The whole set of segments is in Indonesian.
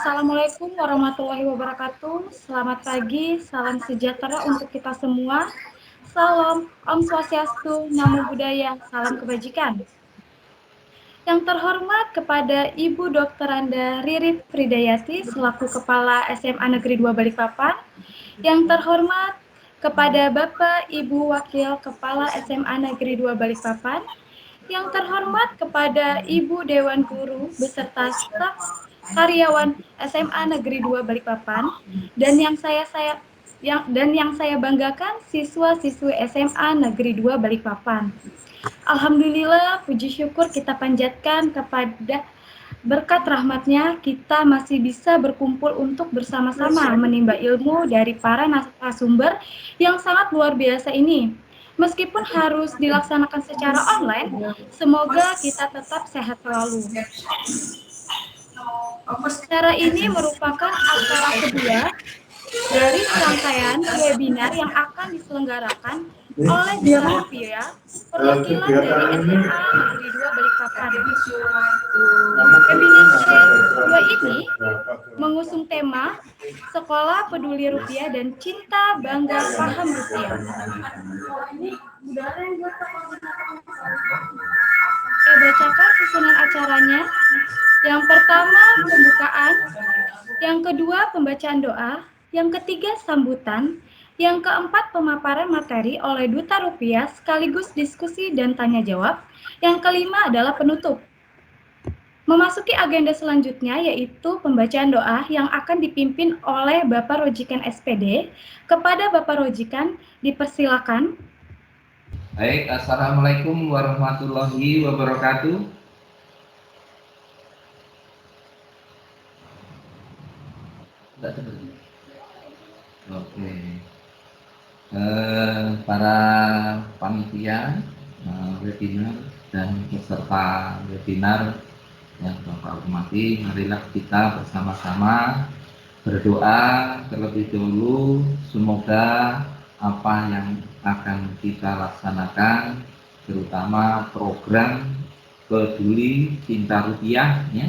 Assalamualaikum warahmatullahi wabarakatuh. Selamat pagi, salam sejahtera untuk kita semua. Salam Om Swastiastu, Namo Buddhaya, salam kebajikan. Yang terhormat kepada Ibu Dr. Anda Riri Fridayati selaku Kepala SMA Negeri 2 Balikpapan. Yang terhormat kepada Bapak Ibu Wakil Kepala SMA Negeri 2 Balikpapan. Yang terhormat kepada Ibu Dewan Guru beserta staf karyawan SMA Negeri 2 Balikpapan dan yang saya banggakan siswa-siswi SMA Negeri 2 Balikpapan. Alhamdulillah, puji syukur kita panjatkan kepada berkat rahmatnya kita masih bisa berkumpul untuk bersama-sama menimba ilmu dari para narasumber yang sangat luar biasa ini. Meskipun harus dilaksanakan secara online, semoga kita tetap sehat selalu. Acara ini merupakan acara kedua dari serangkaian webinar yang akan diselenggarakan oleh Duta Rupiah perwakilan dari SMA Negeri 2 Balikpapan. Webinar kedua ini mengusung tema Sekolah Peduli Rupiah dan Cinta Bangga Paham Rupiah. Saya bacakan susunan acaranya. Yang pertama pembukaan, yang kedua pembacaan doa, yang ketiga sambutan, yang keempat pemaparan materi oleh Duta Rupiah sekaligus diskusi dan tanya jawab, yang kelima adalah penutup. Memasuki agenda selanjutnya yaitu pembacaan doa yang akan dipimpin oleh Bapak Rojikan SPD. Kepada Bapak Rojikan dipersilakan. Baik, Assalamualaikum warahmatullahi wabarakatuh. Oke. Para panitia webinar dan peserta webinar yang Bapak hormati, marilah kita bersama-sama berdoa terlebih dahulu. Semoga apa yang akan kita laksanakan, terutama program peduli cinta rupiah, ya,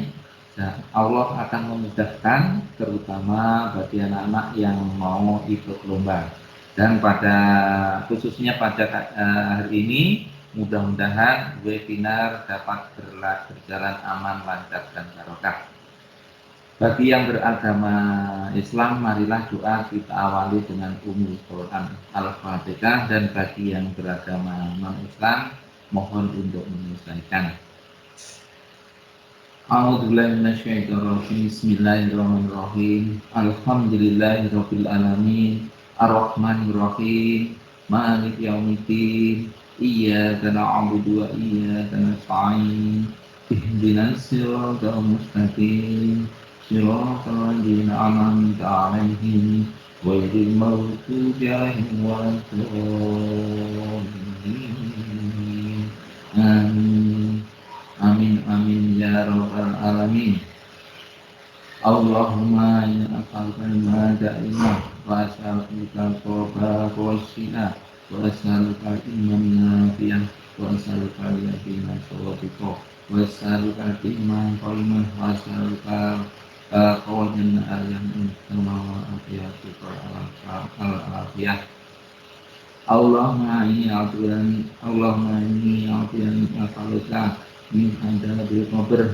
dan Allah akan memudahkan, terutama bagi anak-anak yang mau ikut lomba. Dan khususnya pada hari ini, mudah-mudahan webinar dapat berjalan aman, lancar, dan barokah. Bagi yang beragama Islam, marilah doa kita awali dengan Ummul Quran Al-Fatihah, dan bagi yang beragama non-Islam, mohon untuk menyelesaikan. A'udzubillahi minasyaitonirrajim. Bismillahirrahmanirrahim. Alhamdulillahirabbil alamin. Arrahmanirrahim. Maliki yaumiddin. Iyyaka na'budu wa iyyaka nasta'in. Ihdinas siratal mustaqim. Shiratal ladzina an'amta 'alaihim ghairil maghdubi 'alaihim waladdallin. Amin. Amin amin ya rabbal alamin. Allahumma inna as'aluka al-mada'ina wa as'aluka al-qurba wa as-sina wa as'aluka al-ilman nafi'an wa as'aluka al-yaqina sawabika wa as'aluka al-ilman qaliman wa as'aluka qawajan al-yamin wa afiyatuka al-afiyah. Allahumma inni a'udzuka min adabil qabr.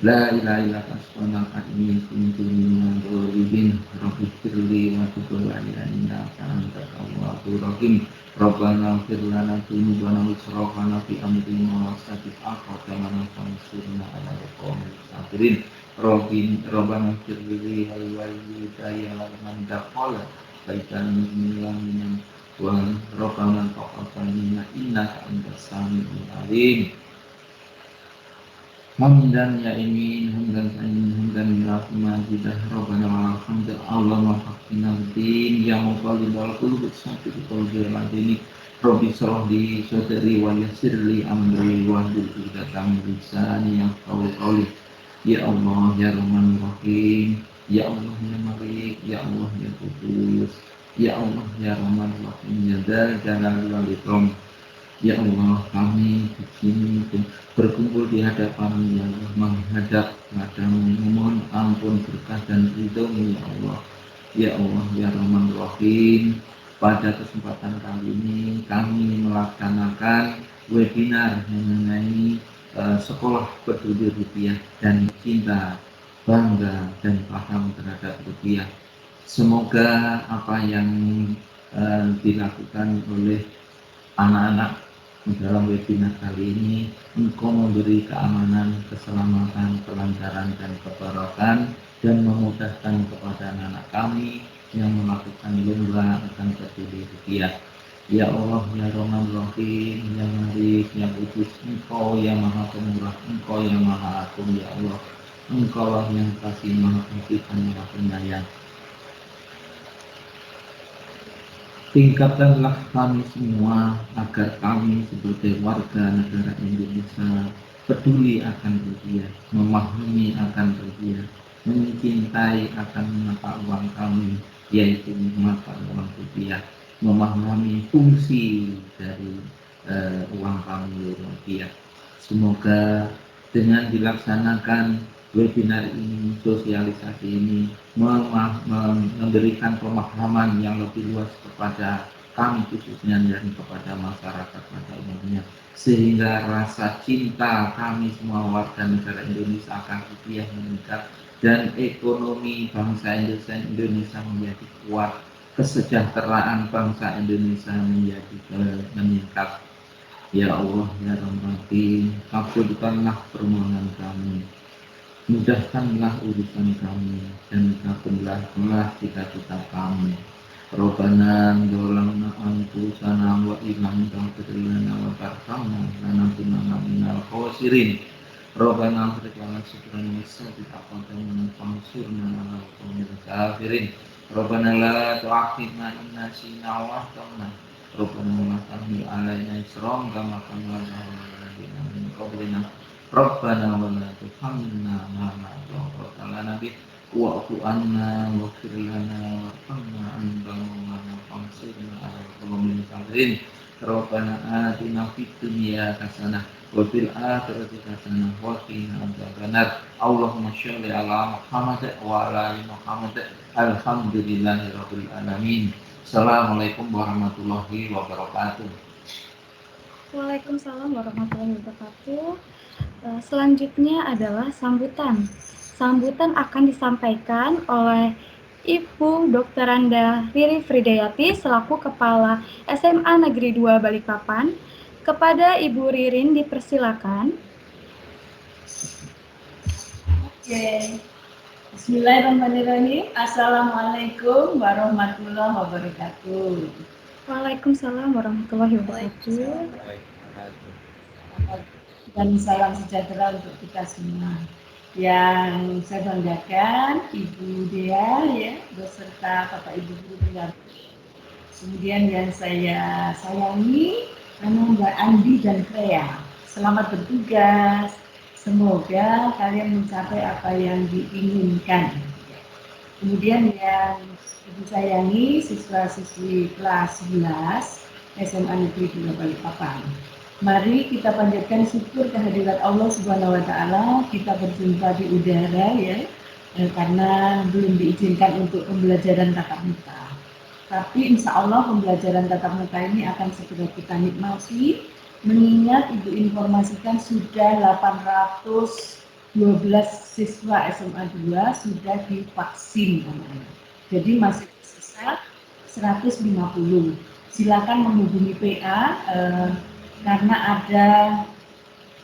La ilaha illa anta inni kuntu minadh dhalimin. Rabbi firli wa tub alayya innaka antat tawwabur rahim. Rabbana ighfir lana dzunubana wa israfana fi amrina wa sabbit aqdamana wansurna 'alal qawmil kafirin. Rabbana ighfir li wa walidayya wa liman dakhala baitan muslimin wa rabbana taqabbal minna innaka antas samiul alim. Hamdan ya imin, hamdan sa'in, hamdan majidah, Rabbana wa alhamdulillah, Allahumma haqqina din, ya muqallibal qulub, sabit qalbi al-adini, Rabbi shrah li sadri wa yassir li amri wahlul 'uqdatam min lisani yafqahu qawli. Ya Allah ya Rahman Rahim, ya Allah ya Malik, ya Allah ya Qudus, ya Allah ya Rahman Rahim, ya Dzal Jalali wal Ikram. Ya Allah, kami di sini berkumpul di hadapan-Mu ya Allah, menghadap padamu, memohon ampun berkah dan ridho-Mu ya Allah. Ya Allah, ya Rahman Rahim, pada kesempatan kali ini kami melaksanakan webinar mengenai sekolah peduli rupiah dan cinta, bangga dan paham terhadap rupiah. Semoga apa yang dilakukan oleh anak-anak dalam webinar kali ini, Engkau memberi keamanan, keselamatan, kelancaran, dan kebarokan, dan memudahkan kepada anak-anak kami yang melakukan lomba akan peduli rupiah. Ya Allah, ya Rahman Rahim, ya Malik, ya Kudus, Engkau yang Maha Pemurah, Engkau yang Maha Agung, ya Allah. Engkau lah yang kasih, Maha Kasih, dan Maha Penyayang. Tingkatkanlah kami semua agar kami sebagai warga negara Indonesia peduli akan rupiah, memahami akan rupiah, mencintai akan mata uang kami, yaitu mata uang rupiah, memahami fungsi dari uang kami rupiah. Semoga dengan dilaksanakan webinar ini, sosialisasi ini, memberikan pemahaman yang lebih luas kepada kami khususnya dan kepada masyarakat pada umumnya, sehingga rasa cinta kami semua warga negara Indonesia akan rupiah meningkat dan ekonomi bangsa Indonesia menjadi kuat, kesejahteraan bangsa Indonesia menjadi meningkat. Ya Allah, ya Rahman, kabulkanlah permohonan kami, mudahkanlah urusan kami, dan kabulkanlah cita-cita kami. Rabbana dolamna anfusana wa illam taghfir lana wa tarhamna lanakunanna minal khasirin. Rabbana afrij lana sabran wa sabbit aqdamana wansurna 'alal qawmil kafirin. Rabbana la tu'akhidna in nasina wa akhtana. Rabbana la tahmil 'alaina isran kama hamaltahu 'alal ladzina min qablina. Rabbana wa la tuhammilna ma la taqata lana bih wa'fu anna waghfir lana warhamna anta maulana fansurna 'alal qawmil kafirin. Rabbana atina fid dunya hasanah wa fil akhirati hasanah wa qina adzabannar. Allahumma shalli ala Muhammad wa ala ali Muhammad. Alhamdulillahi rabbil alamin. Assalamualaikum warahmatullahi wabarakatuh. Waalaikumsalam warahmatullahi wabarakatuh. Selanjutnya adalah sambutan. Sambutan akan disampaikan oleh Ibu Dr. Anda Riri Fridayati selaku Kepala SMA Negeri 2 Balikpapan. Kepada Ibu Ririn dipersilakan. Oke. Bismillahirrahmanirrahim. Assalamualaikum warahmatullahi wabarakatuh. Waalaikumsalam warahmatullahi wabarakatuh. Dan salam sejahtera untuk kita semua. Yang saya banggakan Ibu Dea ya, beserta Bapak Ibu guru pendamping. Kemudian yang saya sayangi Mbak Andi dan Clea. Selamat bertugas. Semoga kalian mencapai apa yang diinginkan. Kemudian yang Ibu sayangi siswa-siswi kelas 11 SMA Negeri 2 Balikpapan. Mari kita panjatkan syukur kehadirat Allah Subhanahu wa taala. Kita berjumpa di udara ya. Karena belum diizinkan untuk pembelajaran tatap muka. Tapi insya Allah pembelajaran tatap muka ini akan segera kita nikmati. Mengingat Ibu informasikan sudah 812 siswa SMA 2 sudah divaksin. Jadi masih tersisa 150. Silakan menghubungi PA karena ada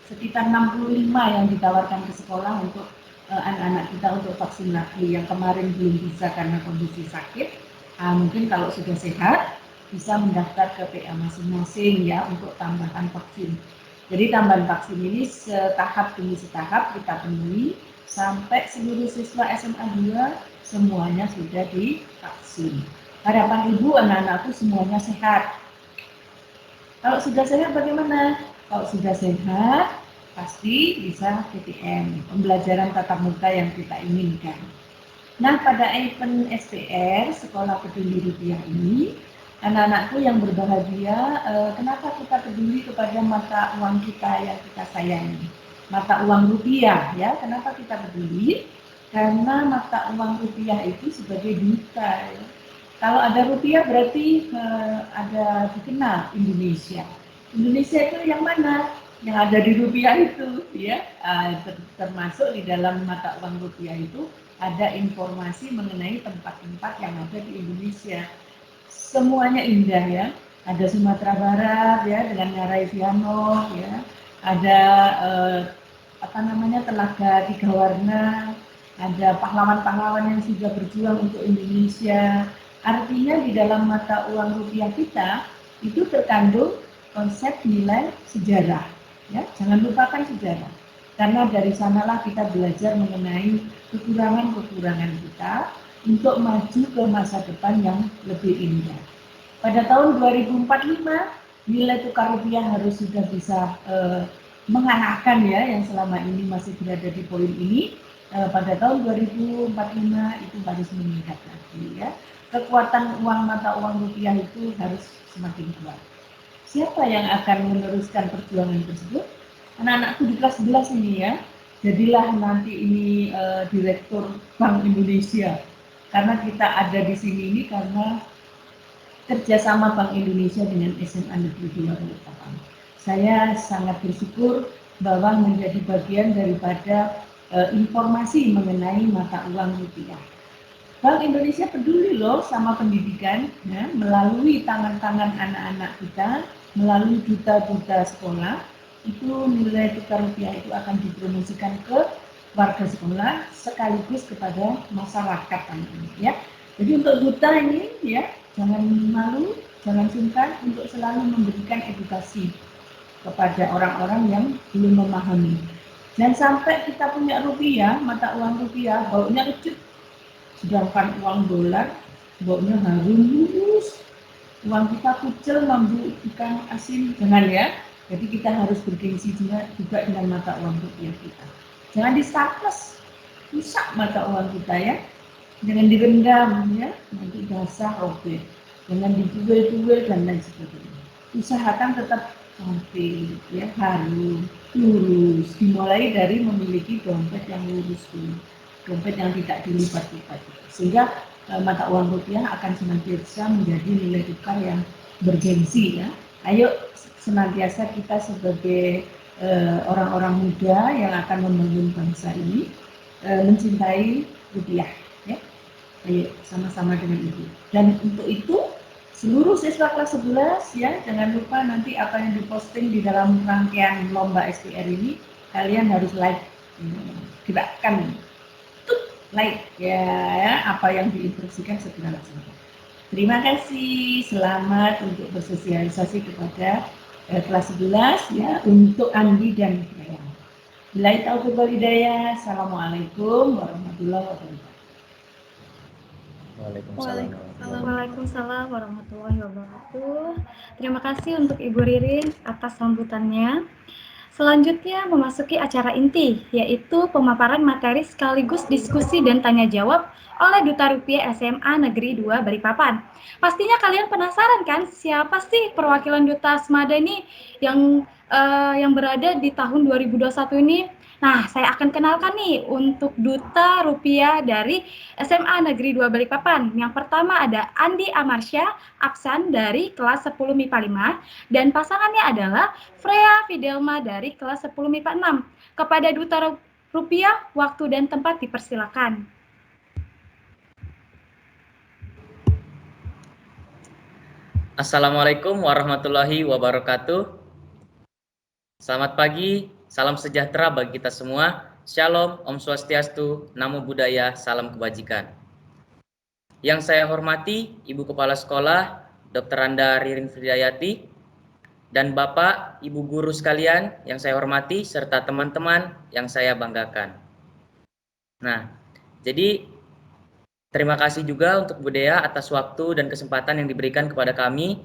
sekitar 65 yang ditawarkan ke sekolah untuk anak-anak kita untuk vaksin lagi. Yang kemarin belum bisa karena kondisi sakit. Mungkin kalau sudah sehat bisa mendaftar ke PA masing-masing ya untuk tambahan vaksin. Jadi tambahan vaksin ini setahap demi setahap kita penuhi sampai seluruh siswa SMA 2 semuanya sudah divaksin. Harapan Ibu anak-anakku semuanya sehat. Kalau sudah sehat bagaimana? Kalau sudah sehat pasti bisa PTM, pembelajaran tatap muka yang kita inginkan. Nah, pada event SPR Sekolah Peduli Rupiah ini anak-anakku yang berbahagia, kenapa kita peduli kepada mata uang kita yang kita sayangi? Mata uang rupiah ya, kenapa kita peduli? Karena mata uang rupiah itu sebagai duta ya. Kalau ada rupiah berarti ada dikenal Indonesia. Indonesia itu yang mana? Yang ada di rupiah itu ya, termasuk di dalam mata uang rupiah itu ada informasi mengenai tempat-tempat yang ada di Indonesia. Semuanya indah ya. Ada Sumatera Barat ya dengan Ngarai Viano ya. Ada Telaga Tiga Warna. Ada pahlawan-pahlawan yang sudah berjuang untuk Indonesia. Artinya di dalam mata uang rupiah kita itu terkandung konsep nilai sejarah. Ya, jangan lupakan sejarah. Karena dari sanalah kita belajar mengenai kekurangan-kekurangan kita untuk maju ke masa depan yang lebih indah. Pada tahun 2045 nilai tukar rupiah harus sudah bisa mengalahkan ya yang selama ini masih berada di poin ini. Pada tahun 2045 itu harus meningkat lagi ya. Kekuatan uang mata uang rupiah itu harus semakin kuat. Siapa yang akan meneruskan perjuangan tersebut? Anak-anakku di kelas 11 ini ya. Jadilah nanti ini Direktur Bank Indonesia. Karena kita ada di sini ini karena kerjasama Bank Indonesia dengan SMA Negeri 2 Balikpapan. Saya sangat bersyukur bahwa menjadi bagian daripada informasi mengenai mata uang rupiah. Bank Indonesia peduli loh sama pendidikan, ya, melalui tangan-tangan anak-anak kita, melalui duta-duta sekolah, itu nilai tukar rupiah itu akan dipromosikan ke warga sekolah sekaligus kepada masyarakat ya. Jadi untuk duta ini ya, jangan malu, jangan sungkan untuk selalu memberikan edukasi kepada orang-orang yang belum memahami. Jangan sampai kita punya rupiah, mata uang rupiah, baunya kecut. Sedangkan uang dolar, baunya harum lurus. Uang kita kucel, mambu ikan asin, jangan ya. Jadi kita harus bergengsi juga dengan mata uang rupiah kita. Jangan di-staples, rusak mata uang kita ya. Jangan direndam ya, nanti basah robek. Jangan dijual-jual dan lain sebagainya. Usahakan tetap cantik, ya, harum, lurus. Dimulai dari memiliki dompet yang lurus dulu, dompet yang tidak dilipat-lipat. Sehingga mata uang rupiah akan senantiasa menjadi nilai tukar yang bergengsi ya. Ayo senantiasa kita sebagai orang-orang muda yang akan membangun bangsa ini mencintai rupiah ya. Ayo sama-sama dengan Ibu. Dan untuk itu seluruh siswa kelas 11 ya, jangan lupa nanti apa yang diposting di dalam rangkaian lomba SPR ini kalian harus like, gerakkan like ya, apa yang diinstruksikan segera laksanakan. Terima kasih, selamat untuk bersosialisasi kepada kelas 11 ya, untuk Andi dan Brian. Bila taufiq wal hidayah, assalamualaikum warahmatullahi wabarakatuh. Waalaikumsalam warahmatullahi wabarakatuh. Terima kasih untuk Ibu Ririn atas sambutannya. Selanjutnya memasuki acara inti, yaitu pemaparan materi sekaligus diskusi dan tanya jawab oleh Duta Rupiah SMA Negeri 2 Balikpapan. Pastinya kalian penasaran kan siapa sih perwakilan Duta Asmada ini yang berada di tahun 2021 ini? Nah, saya akan kenalkan nih untuk Duta Rupiah dari SMA Negeri 2 Balikpapan. Yang pertama ada Andi Amarsya Aksan dari kelas 10 MIPA 5 dan pasangannya adalah Freya Fidelma dari kelas 10 MIPA 6. Kepada Duta Rupiah, waktu dan tempat dipersilakan. Assalamualaikum warahmatullahi wabarakatuh. Selamat pagi, salam sejahtera bagi kita semua. Shalom, Om Swastiastu, Namo Buddhaya, salam kebajikan. Yang saya hormati Ibu Kepala Sekolah, Dr. Anda Ririn Fridayati, dan Bapak, Ibu Guru sekalian yang saya hormati, serta teman-teman yang saya banggakan. Nah, jadi terima kasih juga untuk Bu Dea atas waktu dan kesempatan yang diberikan kepada kami.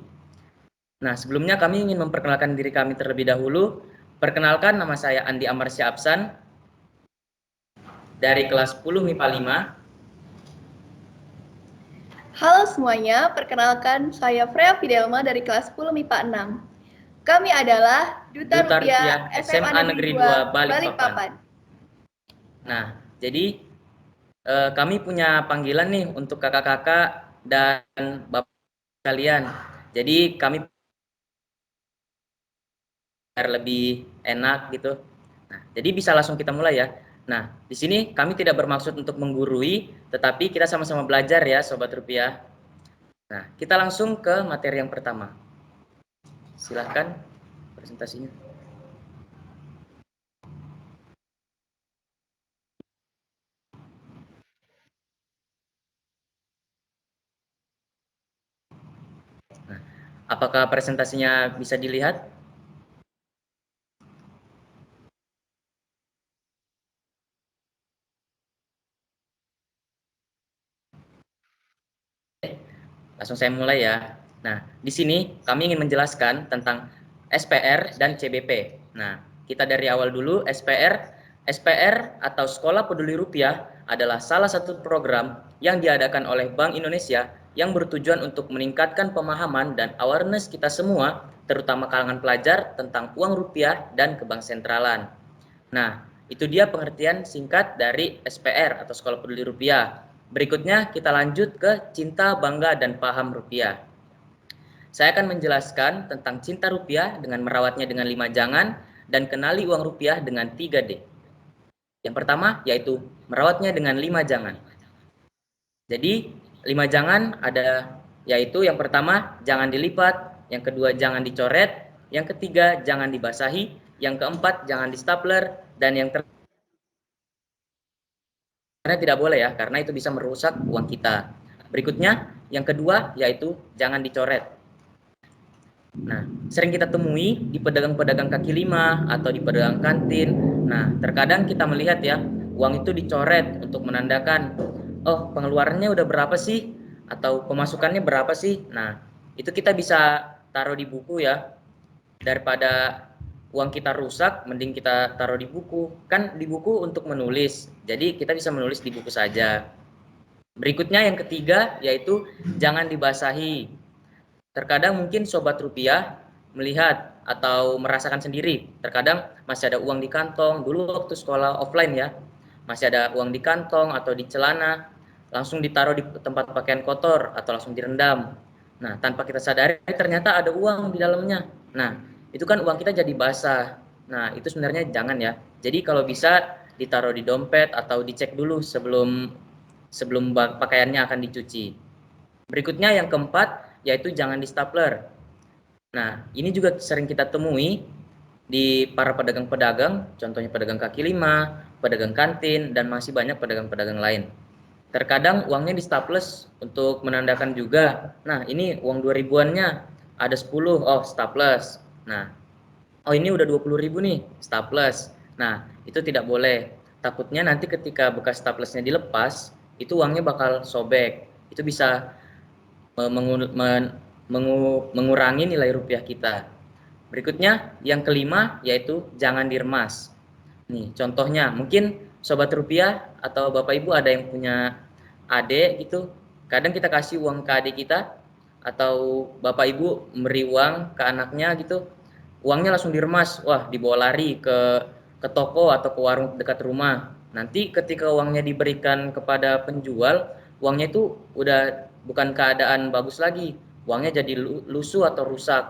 Nah, sebelumnya kami ingin memperkenalkan diri kami terlebih dahulu. Perkenalkan, nama saya Andi Amarsya Aksan dari kelas 10 MIPA Halo semuanya, perkenalkan saya Freya Fidelma dari kelas 10 MIPA 6. Kami adalah Duta Rupiah SMA Negeri 2 Balikpapan. Nah, jadi kami punya panggilan nih untuk kakak-kakak dan bapak kalian. Jadi kami biar lebih enak gitu. Nah, jadi bisa langsung kita mulai ya. Nah, di sini kami tidak bermaksud untuk menggurui, tetapi kita sama-sama belajar ya, Sobat Rupiah. Nah, kita langsung ke materi yang pertama. Silahkan presentasinya. Nah, apakah presentasinya bisa dilihat? Langsung saya mulai ya. Nah, di sini kami ingin menjelaskan tentang SPR dan CBP. Nah, kita dari awal dulu. SPR atau Sekolah Peduli Rupiah adalah salah satu program yang diadakan oleh Bank Indonesia yang bertujuan untuk meningkatkan pemahaman dan awareness kita semua, terutama kalangan pelajar, tentang uang rupiah dan kebank sentralan. Nah, itu dia pengertian singkat dari SPR atau Sekolah Peduli Rupiah. Berikutnya kita lanjut ke cinta, bangga, dan paham rupiah. Saya akan menjelaskan tentang cinta rupiah dengan merawatnya dengan 5 jangan dan kenali uang rupiah dengan 3D. Yang pertama yaitu merawatnya dengan 5 jangan. Jadi 5 jangan ada yaitu yang pertama jangan dilipat, yang kedua jangan dicoret, yang ketiga jangan dibasahi, yang keempat jangan di stapler, dan yang karena tidak boleh ya, karena itu bisa merusak uang kita. Berikutnya, yang kedua yaitu jangan dicoret. Nah, sering kita temui di pedagang-pedagang kaki lima atau di pedagang kantin. Nah, terkadang kita melihat ya, uang itu dicoret untuk menandakan, oh pengeluarannya udah berapa sih? Atau pemasukannya berapa sih? Nah, itu kita bisa taruh di buku ya, daripada uang kita rusak, mending kita taruh di buku. Kan di buku untuk menulis, jadi kita bisa menulis di buku saja. Berikutnya yang ketiga yaitu jangan dibasahi. Terkadang mungkin Sobat Rupiah melihat atau merasakan sendiri, terkadang masih ada uang di kantong. Dulu waktu sekolah offline ya, masih ada uang di kantong atau di celana, langsung ditaruh di tempat pakaian kotor atau langsung direndam. Nah, tanpa kita sadari ternyata ada uang di dalamnya. Nah, itu kan uang kita jadi basah. Nah, itu sebenarnya jangan ya. Jadi kalau bisa ditaruh di dompet atau dicek dulu sebelum pakaiannya akan dicuci. Berikutnya yang keempat yaitu jangan di stapler. Nah, ini juga sering kita temui di para pedagang-pedagang, contohnya pedagang kaki lima, pedagang kantin, dan masih banyak pedagang-pedagang lain. Terkadang uangnya di staples untuk menandakan juga, nah ini uang 2000-annya ada 10, oh staples. Nah, oh ini udah 20.000 nih, staples. Nah, itu tidak boleh. Takutnya nanti ketika bekas staplesnya dilepas, itu uangnya bakal sobek. Itu bisa mengurangi nilai rupiah kita. Berikutnya yang kelima yaitu jangan diremas. Nih contohnya mungkin Sobat Rupiah atau Bapak Ibu ada yang punya adik gitu. Kadang kita kasih uang ke adik kita atau Bapak Ibu memberi uang ke anaknya gitu. Uangnya langsung diremas. Wah, dibawa lari ke toko atau ke warung dekat rumah. Nanti ketika uangnya diberikan kepada penjual, uangnya itu udah bukan keadaan bagus lagi. Uangnya jadi lusuh atau rusak.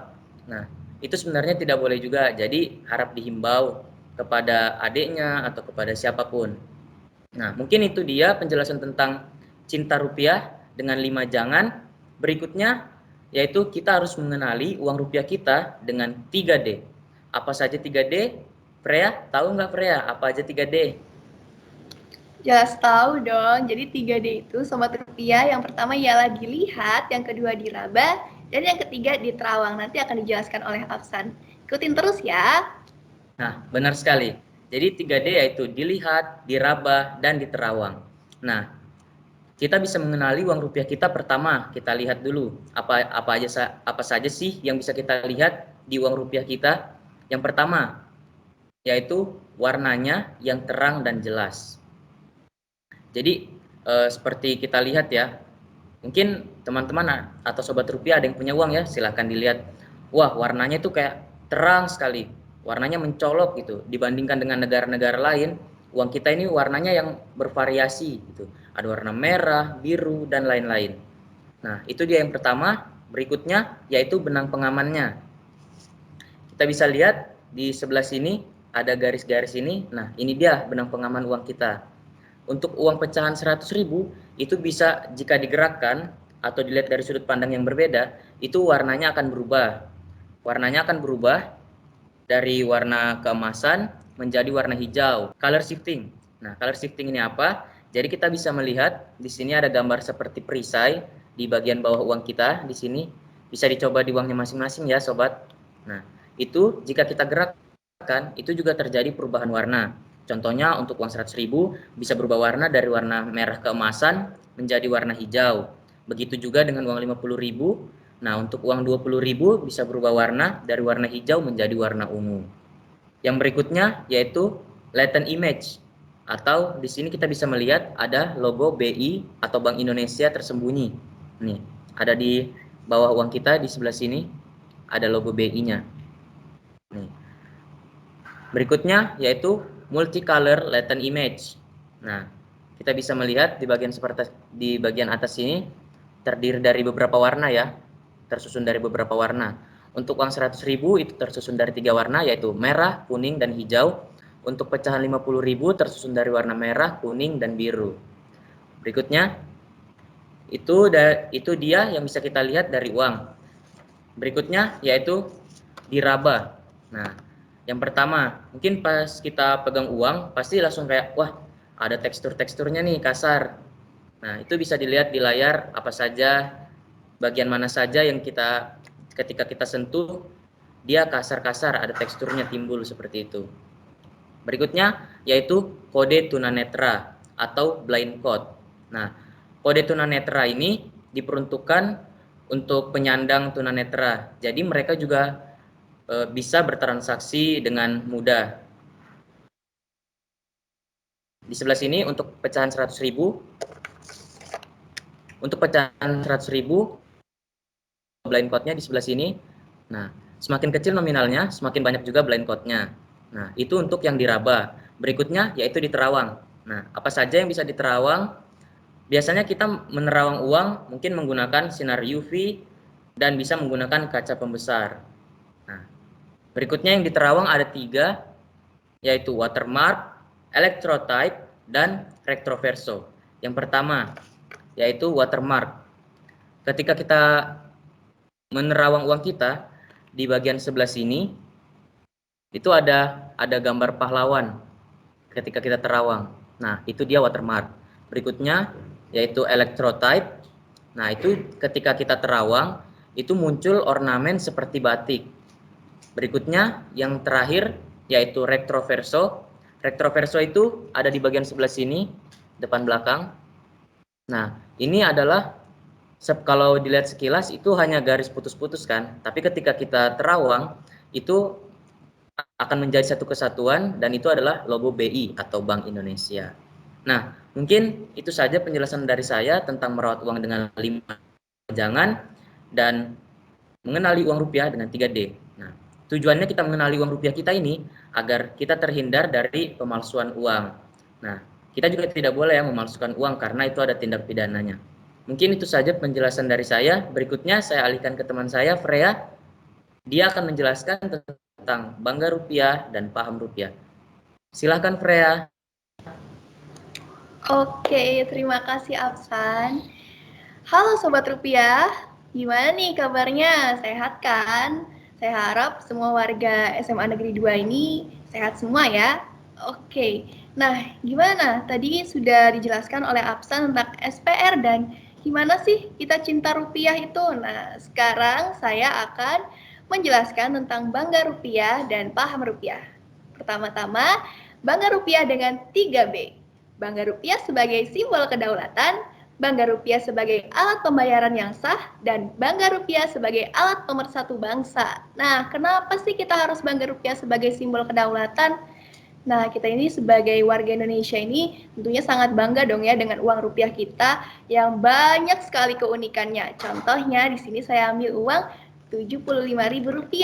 Nah, itu sebenarnya tidak boleh juga. Jadi harap dihimbau kepada adiknya atau kepada siapapun. Nah, mungkin itu dia penjelasan tentang cinta rupiah dengan 5 jangan. Berikutnya yaitu kita harus mengenali uang rupiah kita dengan 3D. Apa saja 3D? Freya, tahu nggak Freya? Apa aja 3D? Jelas tahu dong, jadi 3D itu Sobat Rupiah yang pertama ialah dilihat, yang kedua diraba, dan yang ketiga diterawang. Nanti akan dijelaskan oleh Afsan. Ikutin terus ya. Nah, benar sekali. Jadi 3D yaitu dilihat, diraba, dan diterawang. Nah, kita bisa mengenali uang rupiah kita pertama, kita lihat dulu apa saja sih yang bisa kita lihat di uang rupiah kita. Yang pertama, yaitu warnanya yang terang dan jelas. Jadi seperti kita lihat ya, Mungkin teman-teman atau sobat rupiah ada yang punya uang ya, silahkan dilihat. Wah, warnanya itu kayak terang sekali, warnanya mencolok gitu. Dibandingkan dengan negara-negara lain, uang kita ini warnanya yang bervariasi gitu. Ada warna merah, biru, dan lain-lain. Nah, itu dia yang pertama. Berikutnya yaitu benang pengamannya. Kita bisa lihat di sebelah sini ada garis-garis ini. Nah, ini dia benang pengaman uang kita. Untuk uang pecahan 100.000 itu bisa jika digerakkan atau dilihat dari sudut pandang yang berbeda, itu warnanya akan berubah. Warnanya akan berubah dari warna keemasan menjadi warna hijau. Color shifting. Nah, color shifting ini apa? Jadi kita bisa melihat di sini ada gambar seperti perisai di bagian bawah uang kita di sini. Bisa dicoba di uangnya masing-masing ya, sobat. Nah, itu jika kita gerakkan itu juga terjadi perubahan warna. Contohnya untuk uang 100.000 bisa berubah warna dari warna merah keemasan menjadi warna hijau. Begitu juga dengan uang 50.000. Nah, untuk uang 20.000 bisa berubah warna dari warna hijau menjadi warna ungu. Yang berikutnya yaitu latent image, atau di sini kita bisa melihat ada logo BI atau Bank Indonesia tersembunyi. Nih, ada di bawah uang kita di sebelah sini ada logo BI-nya. Nih. Berikutnya yaitu multicolor latent image. Nah, kita bisa melihat di bagian atas ini terdiri dari beberapa warna ya, tersusun dari beberapa warna. Untuk uang 100.000 itu tersusun dari 3 warna yaitu merah, kuning, dan hijau. Untuk pecahan 50.000 tersusun dari warna merah, kuning, dan biru. Berikutnya itu dia yang bisa kita lihat dari uang. Berikutnya yaitu diraba. Nah, yang pertama, mungkin pas kita pegang uang pasti langsung kayak wah, ada teksturnya nih kasar. Nah, itu bisa dilihat di layar apa saja, bagian mana saja yang ketika kita sentuh dia kasar-kasar, ada teksturnya timbul seperti itu. Berikutnya yaitu kode tunanetra atau blind code. Nah, kode tunanetra ini diperuntukkan untuk penyandang tunanetra. Jadi mereka juga bisa bertransaksi dengan mudah. Di sebelah sini untuk pecahan 100.000, untuk pecahan 100.000 blind code-nya di sebelah sini. Nah, semakin kecil nominalnya, semakin banyak juga blind code-nya. Nah, itu untuk yang diraba. Berikutnya yaitu diterawang. Nah, apa saja yang bisa diterawang? Biasanya kita menerawang uang mungkin menggunakan sinar UV dan bisa menggunakan kaca pembesar. Nah, berikutnya yang diterawang ada 3, yaitu watermark, electrotype, dan retroverso. Yang pertama yaitu watermark. Ketika kita menerawang uang kita, di bagian sebelah sini itu ada gambar pahlawan ketika kita terawang. Nah, itu dia watermark. Berikutnya yaitu electrotype. Nah, itu ketika kita terawang itu muncul ornamen seperti batik. Berikutnya yang terakhir yaitu retroverso. Retroverso itu ada di bagian sebelah sini, depan belakang. Nah, ini adalah kalau dilihat sekilas itu hanya garis putus-putus kan, tapi ketika kita terawang itu akan menjadi satu kesatuan dan itu adalah logo BI atau Bank Indonesia. Nah, mungkin itu saja penjelasan dari saya tentang merawat uang dengan 5 jangan dan mengenali uang rupiah dengan 3D. Nah, tujuannya kita mengenali uang rupiah kita ini agar kita terhindar dari pemalsuan uang. Nah, kita juga tidak boleh ya memalsukan uang karena itu ada tindak pidananya. Mungkin itu saja penjelasan dari saya. Berikutnya saya alihkan ke teman saya, Freya. Dia akan menjelaskan tentang bangga rupiah dan paham rupiah. Silahkan Freya. Oke, terima kasih Afsan. Halo Sobat Rupiah, gimana nih kabarnya? Sehat kan? Saya harap semua warga SMA Negeri 2 ini sehat semua ya. Oke, nah gimana? Tadi sudah dijelaskan oleh Afsan tentang SPR dan gimana sih kita cinta rupiah itu? Nah, sekarang saya akan menjelaskan tentang bangga rupiah dan paham rupiah. Pertama-tama, bangga rupiah dengan 3B. Bangga rupiah sebagai simbol kedaulatan, bangga rupiah sebagai alat pembayaran yang sah, dan bangga rupiah sebagai alat pemersatu bangsa. Nah, kenapa sih kita harus bangga rupiah sebagai simbol kedaulatan? Nah, kita ini sebagai warga Indonesia ini tentunya sangat bangga dong ya dengan uang rupiah kita yang banyak sekali keunikannya. Contohnya di sini saya ambil uang Rp75.000.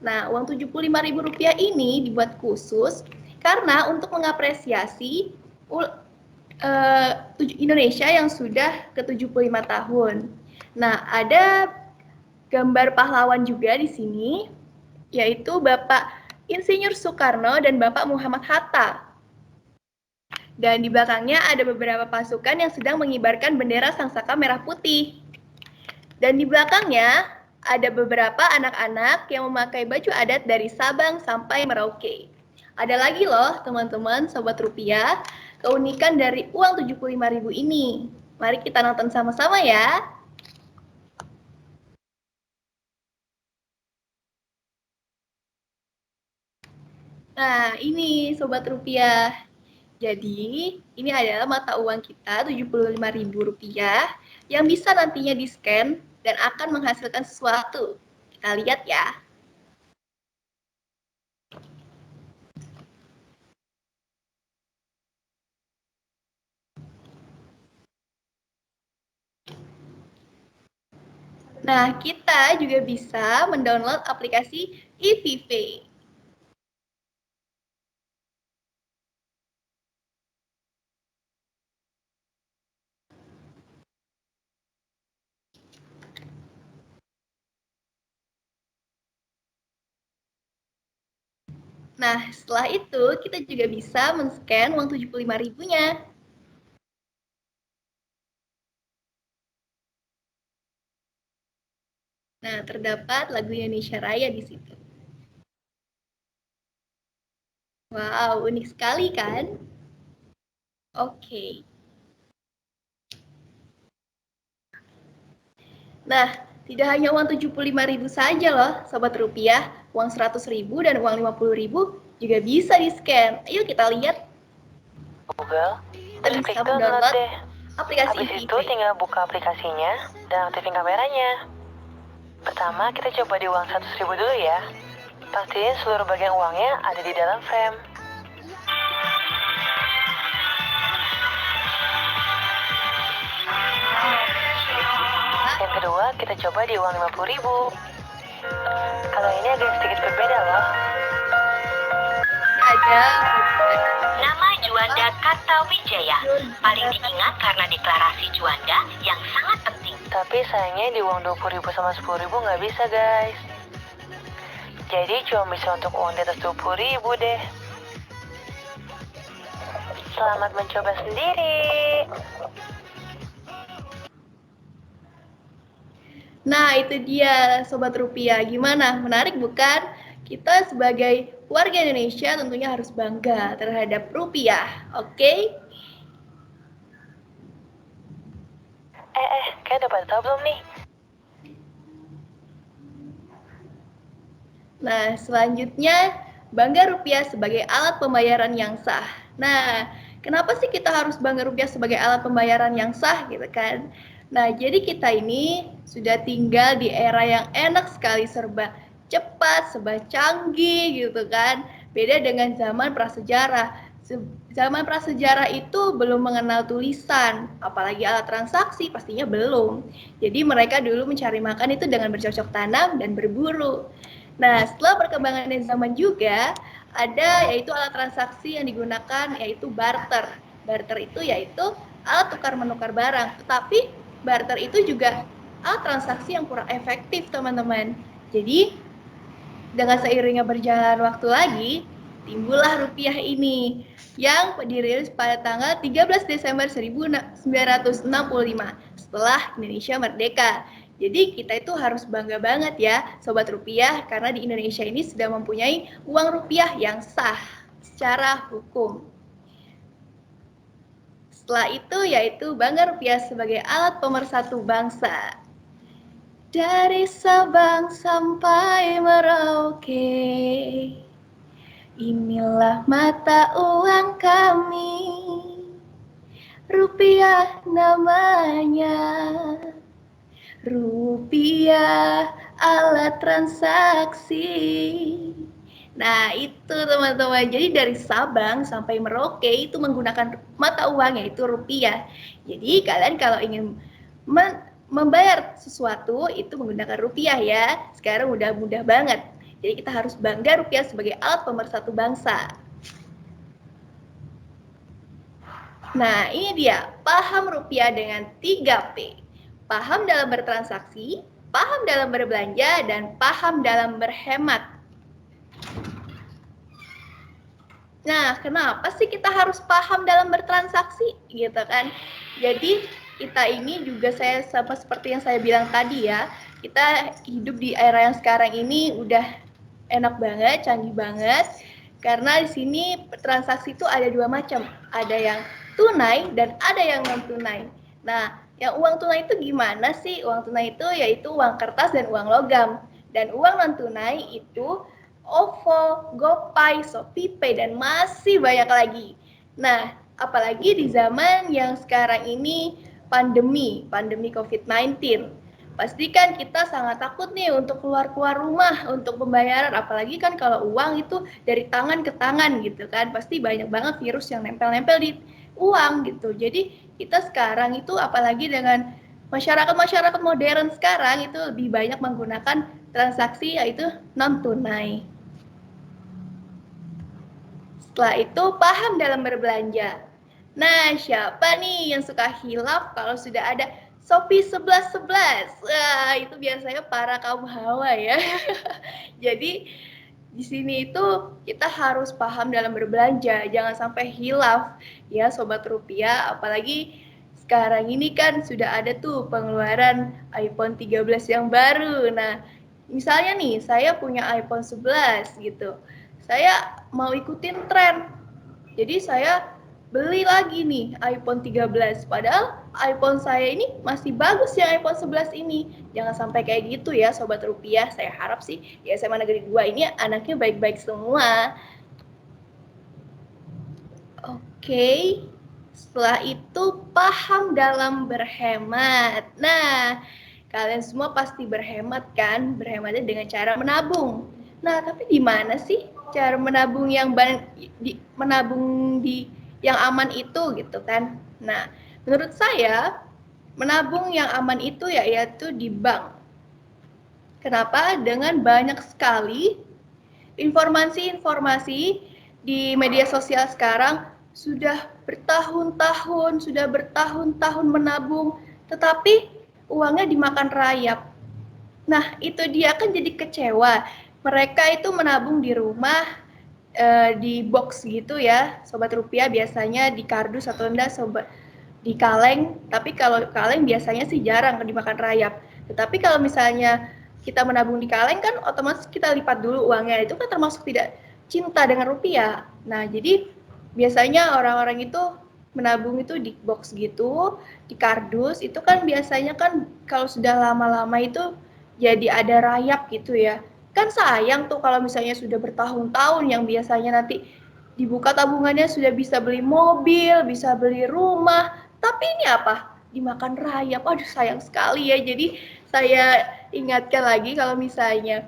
Nah, uang Rp75.000 ini dibuat khusus karena untuk mengapresiasi Indonesia yang sudah ke-75 tahun. Nah, ada gambar pahlawan juga di sini, yaitu Bapak Insinyur Soekarno dan Bapak Muhammad Hatta. Dan di belakangnya ada beberapa pasukan yang sedang mengibarkan bendera Sangsaka Merah Putih. Dan di belakangnya ada beberapa anak-anak yang memakai baju adat dari Sabang sampai Merauke. Ada lagi loh teman-teman, Sobat Rupiah, keunikan dari uang Rp75.000 ini. Mari kita nonton sama-sama ya. Nah, ini Sobat Rupiah. Jadi, ini adalah mata uang kita Rp75.000 yang bisa nantinya di-scan dan akan menghasilkan sesuatu. Kita lihat ya. Nah, kita juga bisa mendownload aplikasi eVive. Nah, setelah itu kita juga bisa men-scan uang 75.000-nya. Nah, terdapat lagu Indonesia Raya di situ. Wow, unik sekali kan? Oke. Nah, tidak hanya uang 75.000 saja loh, Sobat Rupiah. Uang 100.000 dan uang 50.000 juga bisa di-scan. Ayo kita lihat. Google, Kita terus klik bisa download mendownload deh. aplikasi Habis itu eVive. tinggal buka aplikasinya dan aktifin kameranya. Pertama kita coba di uang 100.000 dulu ya. Pastiin seluruh bagian uangnya ada di dalam frame. Yang kedua kita coba di uang 50.000. Kalau ini agak sedikit berbeda loh. Ada Nama Juanda Kartawijaya paling diingat karena deklarasi Juanda yang sangat penting. Tapi sayangnya di uang 20.000 sama 10.000 nggak bisa guys. Jadi cuma bisa untuk uang di atas 20.000 deh. Selamat mencoba sendiri. Nah, itu dia Sobat Rupiah. Gimana? Menarik bukan? Kita sebagai warga Indonesia tentunya harus bangga terhadap rupiah. Oke? Kalian udah pada tahu belum nih? Nah, selanjutnya bangga rupiah sebagai alat pembayaran yang sah. Nah, kenapa sih kita harus bangga rupiah sebagai alat pembayaran yang sah gitu kan? Nah, jadi kita ini sudah tinggal di era yang enak sekali, serba cepat, serba canggih gitu kan. Beda dengan zaman prasejarah. Zaman prasejarah itu belum mengenal tulisan, apalagi alat transaksi pastinya belum. Jadi mereka dulu mencari makan itu dengan bercocok tanam dan berburu. Nah, setelah perkembangan zaman juga, ada yaitu alat transaksi yang digunakan yaitu barter. Barter itu yaitu alat tukar-menukar barang. Tetapi barter itu juga alat transaksi yang kurang efektif, teman-teman. Jadi, dengan seiringnya berjalan waktu lagi, timbullah rupiah ini yang dirilis pada tanggal 13 Desember 1965 setelah Indonesia merdeka. Jadi kita itu harus bangga banget ya Sobat Rupiah karena di Indonesia ini sudah mempunyai uang rupiah yang sah secara hukum. Setelah itu yaitu bangga rupiah sebagai alat pemersatu bangsa. Dari Sabang sampai Merauke, inilah mata uang kami, rupiah namanya. Rupiah alat transaksi, Nah, itu teman-teman. Jadi dari Sabang sampai Merauke itu menggunakan mata uang yaitu rupiah. Jadi kalian kalau ingin membayar sesuatu itu menggunakan rupiah ya. Sekarang udah mudah banget. Jadi kita harus bangga rupiah sebagai alat pemersatu bangsa. Nah, ini dia, paham rupiah dengan 3P. Paham dalam bertransaksi, paham dalam berbelanja, dan paham dalam berhemat. Nah, kenapa sih kita harus paham dalam bertransaksi, gitu kan? Jadi, kita ini juga saya sama seperti yang saya bilang tadi ya, kita hidup di era yang sekarang ini udah enak banget, canggih banget, karena di sini transaksi itu ada dua macam, ada yang tunai dan ada yang non tunai. Nah, yang uang tunai itu gimana sih? Uang tunai itu yaitu uang kertas dan uang logam, dan uang non tunai itu OVO, GoPay, ShopeePay, dan masih banyak lagi. Nah, apalagi di zaman yang sekarang ini pandemi COVID-19. Pasti kan kita sangat takut nih untuk keluar rumah untuk pembayaran, apalagi kan kalau uang itu dari tangan ke tangan gitu kan, pasti banyak banget virus yang nempel-nempel di uang gitu. Jadi kita sekarang itu apalagi dengan masyarakat modern sekarang itu lebih banyak menggunakan transaksi yaitu non tunai. Setelah itu paham dalam berbelanja. Nah, siapa nih yang suka hilaf kalau sudah ada Shopee 11.11? Wah, itu biasanya para kaum hawa ya. Jadi di sini itu kita harus paham dalam berbelanja, jangan sampai hilaf ya sobat rupiah, apalagi sekarang ini kan sudah ada tuh pengeluaran iPhone 13 yang baru. Nah, misalnya nih saya punya iPhone 11 gitu. Saya mau ikutin tren. Jadi saya beli lagi nih iPhone 13. Padahal iPhone saya ini masih bagus ya iPhone 11 ini. Jangan sampai kayak gitu ya Sobat Rupiah. Saya harap sih ya SMA Negeri 2 ini anaknya baik-baik semua. Oke. Setelah itu paham dalam berhemat. Nah, kalian semua pasti berhemat kan? Berhematnya dengan cara menabung. Nah, tapi di mana sih cara menabung yang yang aman itu gitu kan? Nah, menurut saya menabung yang aman itu yaitu di bank. Kenapa? Dengan banyak sekali informasi-informasi di media sosial sekarang sudah bertahun-tahun menabung, tetapi uangnya dimakan rayap. Nah, itu dia kan jadi kecewa. Mereka itu menabung di rumah, di box gitu ya, Sobat Rupiah, biasanya di kardus atau enggak di kaleng, tapi kalau kaleng biasanya sih jarang dimakan rayap. Tetapi kalau misalnya kita menabung di kaleng kan otomatis kita lipat dulu uangnya, itu kan termasuk tidak cinta dengan rupiah. Nah, jadi biasanya orang-orang itu menabung itu di box gitu, di kardus, itu kan biasanya kan kalau sudah lama-lama itu jadi ada rayap gitu ya. Kan sayang tuh kalau misalnya sudah bertahun-tahun yang biasanya nanti dibuka tabungannya sudah bisa beli mobil, bisa beli rumah, tapi ini apa? Dimakan rayap. Aduh, sayang sekali ya. Jadi saya ingatkan lagi kalau misalnya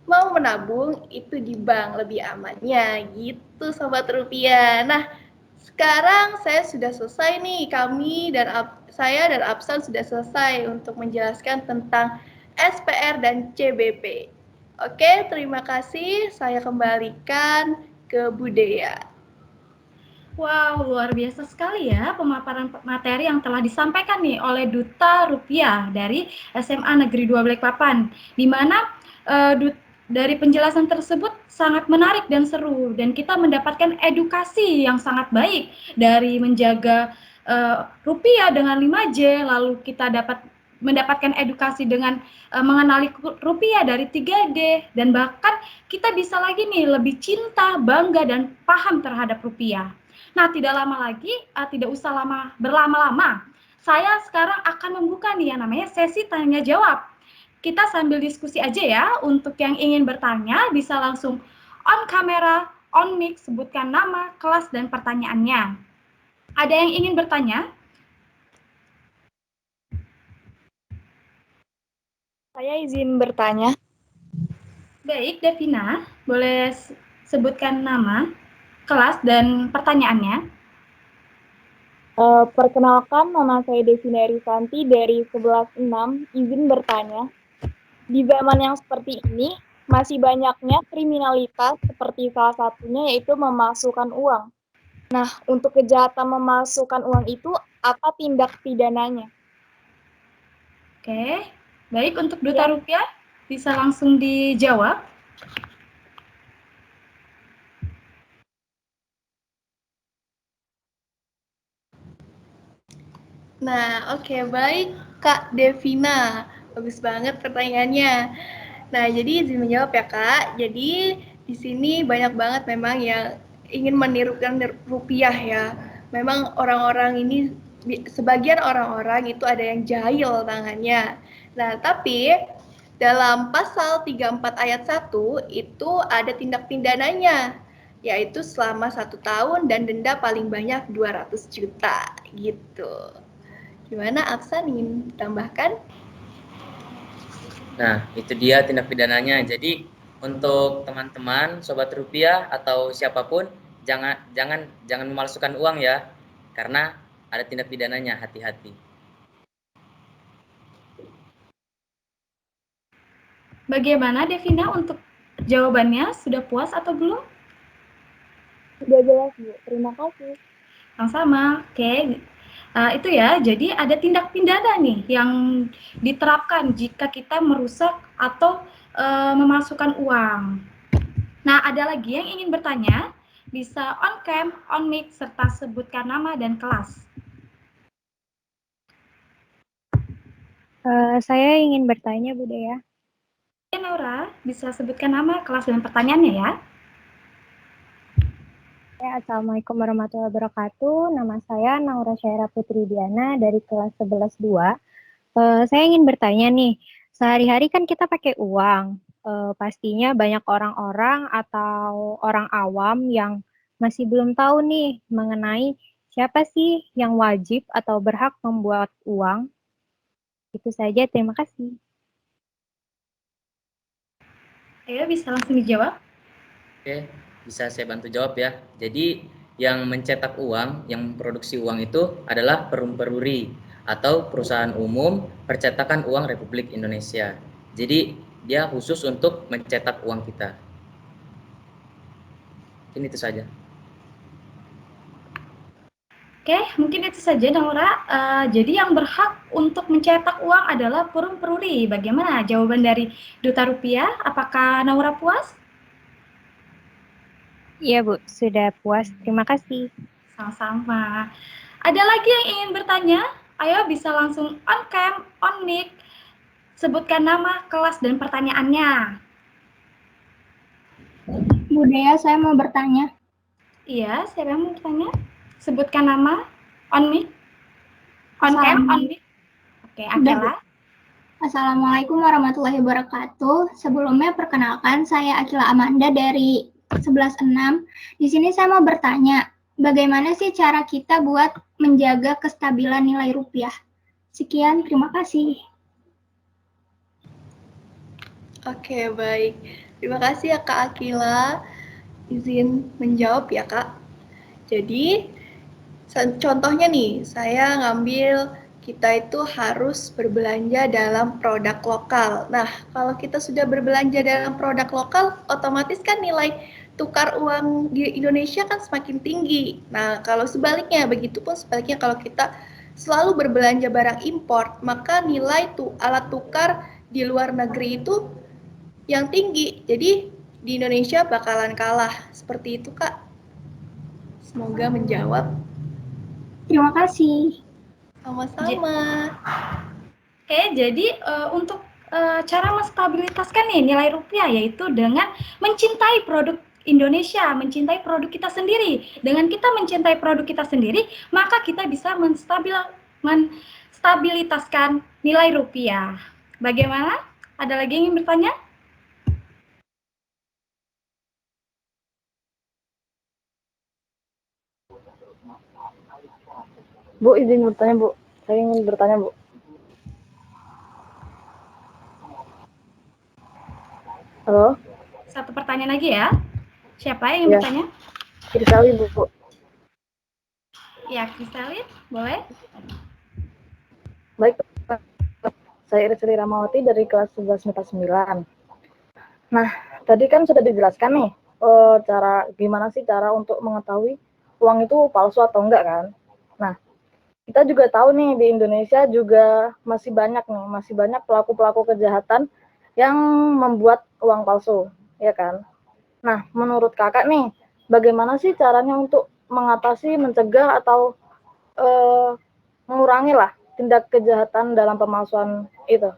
mau menabung itu di bank lebih amannya gitu Sobat Rupiah. Nah, sekarang saya sudah selesai nih, saya dan Absan sudah selesai untuk menjelaskan tentang SPR dan CBP. Oke, terima kasih. Saya kembalikan ke Budaya. Wow, luar biasa sekali ya pemaparan materi yang telah disampaikan nih oleh Duta Rupiah dari SMA Negeri 2 Balikpapan, di mana dari penjelasan tersebut sangat menarik dan seru, dan kita mendapatkan edukasi yang sangat baik dari menjaga rupiah dengan 5J, lalu kita mendapatkan edukasi dengan mengenali rupiah dari 3D, dan bahkan kita bisa lagi nih lebih cinta, bangga, dan paham terhadap rupiah. Nah, tidak lama lagi, tidak usah berlama-lama. Saya sekarang akan membuka nih yang namanya sesi tanya jawab. Kita sambil diskusi aja ya. Untuk yang ingin bertanya bisa langsung on kamera, on mic, sebutkan nama, kelas, dan pertanyaannya. Ada yang ingin bertanya? Saya izin bertanya. Baik, Devina, boleh sebutkan nama, kelas, dan pertanyaannya? Perkenalkan, nama saya Devina Rifanti dari 11.6, izin bertanya. Di zaman yang seperti ini, masih banyaknya kriminalitas seperti salah satunya yaitu memasukkan uang. Nah, untuk kejahatan memasukkan uang itu, apa tindak pidananya? Oke, baik untuk Duta Rupiah, bisa langsung dijawab. Nah, oke, baik Kak Devina. Bagus banget pertanyaannya. Nah, jadi izin menjawab ya Kak. Jadi di sini banyak banget memang yang ingin menirukan rupiah ya. Memang orang-orang ini, sebagian orang-orang itu ada yang jahil tangannya. Nah, tapi dalam pasal 34 ayat 1 itu ada tindak pidananya, yaitu selama 1 tahun dan denda paling banyak 200 juta gitu. Gimana Aksan ingin tambahkan? Nah, itu dia tindak pidananya. Jadi untuk teman-teman sobat rupiah atau siapapun jangan memalsukan uang ya. Karena ada tindak pidananya, hati-hati. Bagaimana Devina untuk jawabannya? Sudah puas atau belum? Sudah jelas, Bu. Terima kasih. Sama-sama. Oke. Itu ya, jadi ada tindak pidana nih yang diterapkan jika kita merusak atau memasukkan uang. Nah, ada lagi yang ingin bertanya, bisa on cam, on mic, serta sebutkan nama dan kelas. Saya ingin bertanya, Bu Dea. Oke, Naura, bisa sebutkan nama, kelas, dan pertanyaannya ya. Assalamualaikum warahmatullahi wabarakatuh. Nama saya Naura Syaira Putri Diana dari kelas 11-2. Saya ingin bertanya nih, sehari-hari kan kita pakai uang. Pastinya banyak orang-orang atau orang awam yang masih belum tahu nih mengenai siapa sih yang wajib atau berhak membuat uang. Itu saja, terima kasih. Ayo, bisa langsung dijawab. Oke, bisa saya bantu jawab ya. Jadi yang mencetak uang, yang memproduksi uang itu adalah Perum Peruri atau Perusahaan Umum Percetakan Uang Republik Indonesia. Jadi dia khusus untuk mencetak uang kita. Mungkin itu saja. Oke, mungkin itu saja, Naura. Jadi yang berhak untuk mencetak uang adalah Perum Peruri. Bagaimana jawaban dari Duta Rupiah? Apakah Naura puas? Iya, Bu, sudah puas. Terima kasih. Sama-sama. Ada lagi yang ingin bertanya? Ayo bisa langsung on cam, on mic, sebutkan nama, kelas, dan pertanyaannya. Bu Dea, saya mau bertanya. Iya, siapa yang mau bertanya? Sebutkan nama, on mic, on cam, on mic. Oke, Akela. Assalamualaikum warahmatullahi wabarakatuh. Sebelumnya perkenalkan, saya Akila Amanda dari 11.6. Di sini saya mau bertanya, bagaimana sih cara kita buat menjaga kestabilan nilai rupiah? Sekian, terima kasih. Oke, baik. Terima kasih ya Kak Akila. Izin menjawab ya Kak. Jadi, contohnya nih, saya ngambil kita itu harus berbelanja dalam produk lokal. Nah, kalau kita sudah berbelanja dalam produk lokal, otomatis kan nilai tukar uang di Indonesia kan semakin tinggi. Nah, kalau sebaliknya, begitupun sebaliknya kalau kita selalu berbelanja barang impor, maka nilai alat tukar di luar negeri itu yang tinggi. Jadi, di Indonesia bakalan kalah. Seperti itu, Kak. Semoga menjawab. Terima kasih. Sama-sama. Oke, jadi untuk cara menstabilitaskan nih nilai rupiah yaitu dengan mencintai produk Indonesia, mencintai produk kita sendiri. Dengan kita mencintai produk kita sendiri, maka kita bisa menstabilitaskan nilai rupiah. Bagaimana? Ada lagi yang ingin bertanya? Bu, izin bertanya, Bu. Saya ingin bertanya, Bu. Halo? satu pertanyaan lagi ya. Siapa yang ingin bertanya? Krisali, Bu. Ya, Kristalin, boleh? Baik, saya Irisli Ramawati dari kelas 11 MIPA 9. Nah, tadi kan sudah dijelaskan nih, gimana sih cara untuk mengetahui uang itu palsu atau enggak kan? Nah, kita juga tahu nih di Indonesia juga masih banyak pelaku-pelaku kejahatan yang membuat uang palsu, ya kan? Nah, menurut kakak nih, bagaimana sih caranya untuk mengatasi, mencegah atau mengurangi lah tindak kejahatan dalam pemalsuan itu?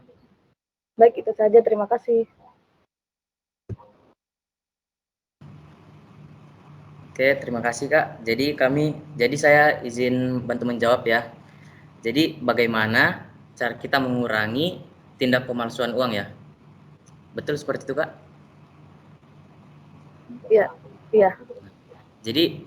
Baik, itu saja. Terima kasih. Oke, terima kasih Kak. Jadi saya izin bantu menjawab ya. Jadi bagaimana cara kita mengurangi tindak pemalsuan uang ya? Betul seperti itu Kak? Iya. Jadi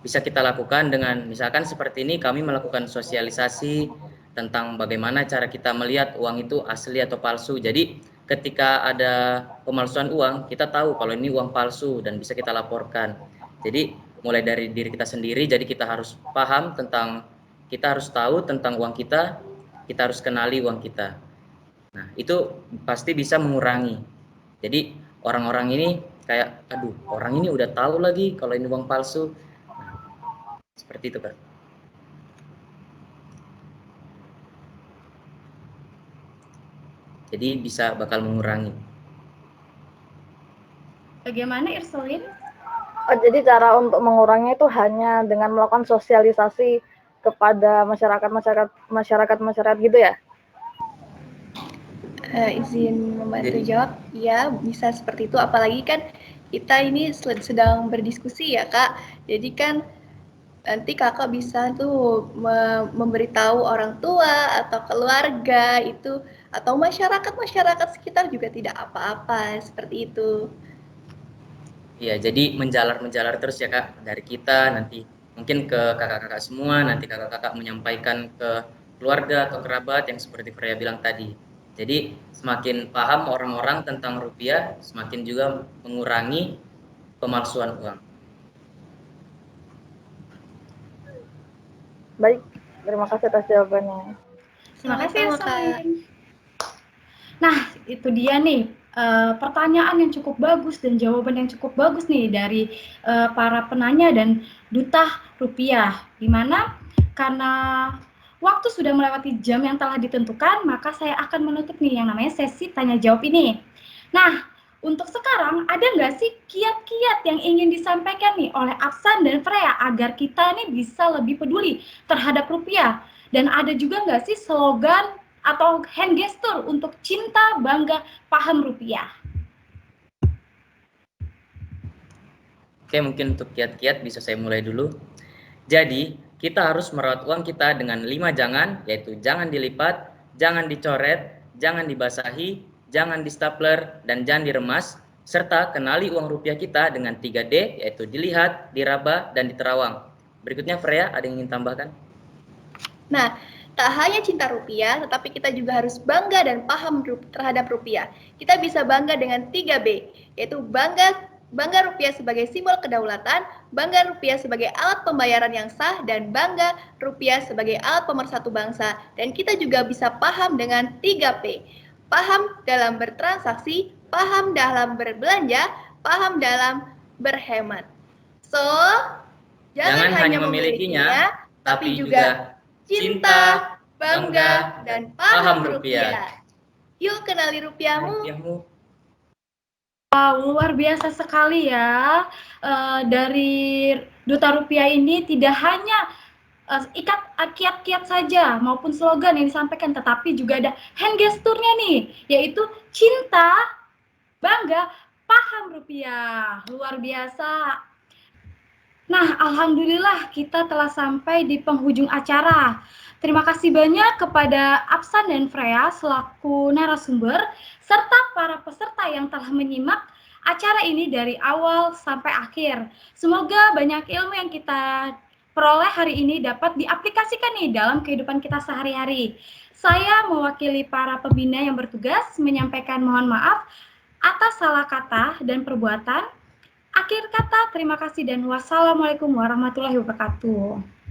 bisa kita lakukan dengan misalkan seperti ini, kami melakukan sosialisasi tentang bagaimana cara kita melihat uang itu asli atau palsu. Jadi ketika ada pemalsuan uang, kita tahu kalau ini uang palsu dan bisa kita laporkan. Jadi mulai dari diri kita sendiri, jadi kita harus paham tentang, kita harus tahu tentang uang kita harus kenali uang kita. Nah, itu pasti bisa mengurangi. Jadi orang-orang ini kayak, aduh, orang ini udah tahu lagi kalau ini uang palsu. Nah, seperti itu Kak. Jadi bisa bakal mengurangi. Bagaimana Irselin? Jadi cara untuk mengurangi itu hanya dengan melakukan sosialisasi kepada masyarakat gitu ya? Izin membantu jawab, ya bisa seperti itu. Apalagi kan kita ini sedang berdiskusi ya Kak. Jadi kan nanti kakak bisa tuh memberitahu orang tua atau keluarga itu, atau masyarakat sekitar juga tidak apa-apa, seperti itu. Iya, jadi menjalar terus ya Kak, dari kita nanti mungkin ke kakak-kakak semua, nanti kakak-kakak menyampaikan ke keluarga atau kerabat yang seperti Freya bilang tadi. Jadi semakin paham orang-orang tentang rupiah, semakin juga mengurangi pemalsuan uang. Baik, terima kasih atas jawabannya. Terima kasih Irselin. Nah, itu dia nih pertanyaan yang cukup bagus dan jawaban yang cukup bagus nih dari para penanya dan duta rupiah. Dimana karena waktu sudah melewati jam yang telah ditentukan, maka saya akan menutup nih yang namanya sesi tanya jawab ini. Nah, untuk sekarang ada nggak sih kiat-kiat yang ingin disampaikan nih oleh Afsan dan Freya agar kita nih bisa lebih peduli terhadap rupiah? Dan ada juga nggak sih slogan atau hand gesture untuk cinta, bangga, paham rupiah? Oke, mungkin untuk kiat-kiat bisa saya mulai dulu. Jadi, kita harus merawat uang kita dengan 5 jangan, yaitu jangan dilipat, jangan dicoret, jangan dibasahi, jangan di-stapler, dan jangan diremas, serta kenali uang rupiah kita dengan 3D, yaitu dilihat, diraba, dan diterawang. Berikutnya, Freya, ada yang ingin tambahkan? Nah, tak hanya cinta rupiah, tetapi kita juga harus bangga dan paham terhadap rupiah. Kita bisa bangga dengan 3B, yaitu bangga rupiah sebagai simbol kedaulatan, bangga rupiah sebagai alat pembayaran yang sah, dan bangga rupiah sebagai alat pemersatu bangsa. Dan kita juga bisa paham dengan 3P, paham dalam bertransaksi, paham dalam berbelanja, paham dalam berhemat. So, jangan hanya memilikinya, tapi juga cinta, bangga, dan paham rupiah. Yuk kenali rupiahmu. Wow, luar biasa sekali ya. Dari Duta Rupiah ini tidak hanya kiat-kiat saja maupun slogan yang disampaikan, tetapi juga ada hand gesturnya nih, yaitu cinta, bangga, paham rupiah. Luar biasa. Nah, alhamdulillah kita telah sampai di penghujung acara. Terima kasih banyak kepada Afsan dan Freya selaku narasumber, serta para peserta yang telah menyimak acara ini dari awal sampai akhir. Semoga banyak ilmu yang kita peroleh hari ini dapat diaplikasikan nih dalam kehidupan kita sehari-hari. Saya mewakili para pembina yang bertugas menyampaikan mohon maaf Atas salah kata dan perbuatan, akhir kata terima kasih dan wassalamualaikum warahmatullahi wabarakatuh.